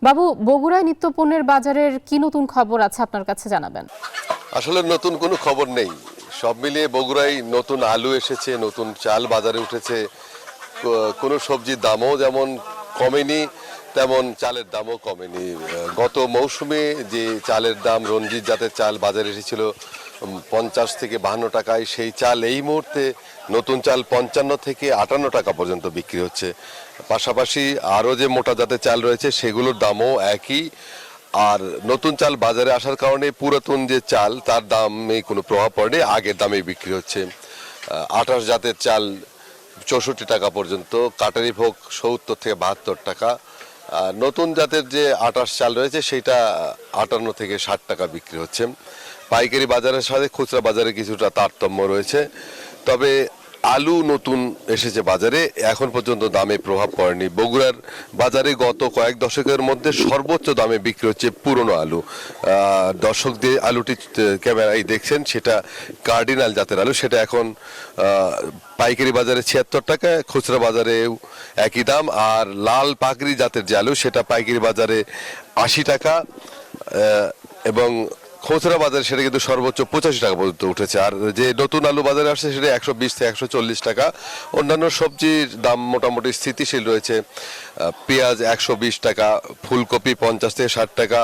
বাবু, বগুড়ায় নিত্যপণ্যের বাজারের কি নতুন খবর আছে আপনার কাছে জানাবেন। আসলে নতুন কোনো খবর নেই, সব মিলিয়ে বগুড়ায় নতুন আলু এসেছে, নতুন চাল বাজারে উঠেছে। কোনো সবজির দামও যেমন কমেনি, তেমন চালের দামও কমেনি। গত মৌসুমে যে চালের দাম, রঞ্জিত জাতের চাল বাজারে এসেছিল 50 থেকে 52 টাকায়, সেই চাল এই মুহূর্তে নতুন চাল 55 থেকে 58 টাকা পর্যন্ত বিক্রি হচ্ছে। পাশাপাশি আরও যে মোটা জাতের চাল রয়েছে সেগুলোর দামও একই। আর নতুন চাল বাজারে আসার কারণে পুরাতন যে চাল তার দামে কোনো প্রভাব পড়েনি, আগের দামে বিক্রি হচ্ছে। 28 জাতের চাল 64 টাকা পর্যন্ত, কাটারি ভোগ 70 থেকে 72 টাকা। নতুন জাতের যে 28 চাল রয়েছে সেটা 58 থেকে 60 টাকা বিক্রি হচ্ছে। পাইকারি বাজারের সাথে খুচরা বাজারে কিছুটা তারতম্য রয়েছে। তবে আলু নতুন এসেছে বাজারে, এখন পর্যন্ত দামে প্রভাব পড়েনি। বগুড়ার বাজারে গত কয়েক দশকের মধ্যে সর্বোচ্চ দামে বিক্রি হচ্ছে পুরনো আলু। দর্শক দিয়ে আলুটি ক্যামেরায় দেখছেন, সেটা কার্ডিনাল জাতের আলু, সেটা এখন পাইকারি বাজারে 76 টাকা, খুচরা বাজারেও একই দাম। আর লাল পাকড়ি জাতের যে আলু সেটা পাইকারি বাজারে 80 টাকা, এবং খুচরা বাজারে সেটা কিন্তু সর্বোচ্চ 85 টাকা পর্যন্ত উঠেছে। আর যে নতুন আলু বাজারে আসছে সেটা 120 থেকে 140 টাকা। অন্যান্য সবজির দাম মোটামুটি স্থিতিশীল রয়েছে। পেঁয়াজ 120 টাকা, ফুলকপি 50 থেকে 60 টাকা,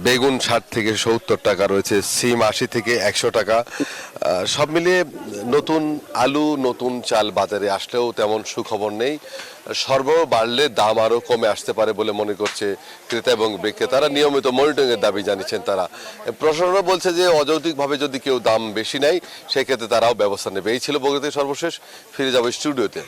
বেগুন 60 থেকে 70 টাকা রয়েছে, সিম 80 থেকে 100 টাকা। সব মিলিয়ে নতুন আলু, নতুন চাল বাজারে আসলেও তেমন সুখবর নেই। সরবরাহ বাড়লে দাম আরও কমে আসতে পারে বলে মনে করছে ক্রেতা এবং বিক্রেতারা। নিয়মিত মনিটরিংয়ের দাবি জানিয়েছেন তারা। প্রশাসনও বলছে যে অযৌক্তিকভাবে যদি কেউ দাম বেশি নেয় সেক্ষেত্রে তারাও ব্যবস্থা নেবে। এই ছিল বগুড়া থেকে সর্বশেষ। ফিরে যাবো স্টুডিওতে।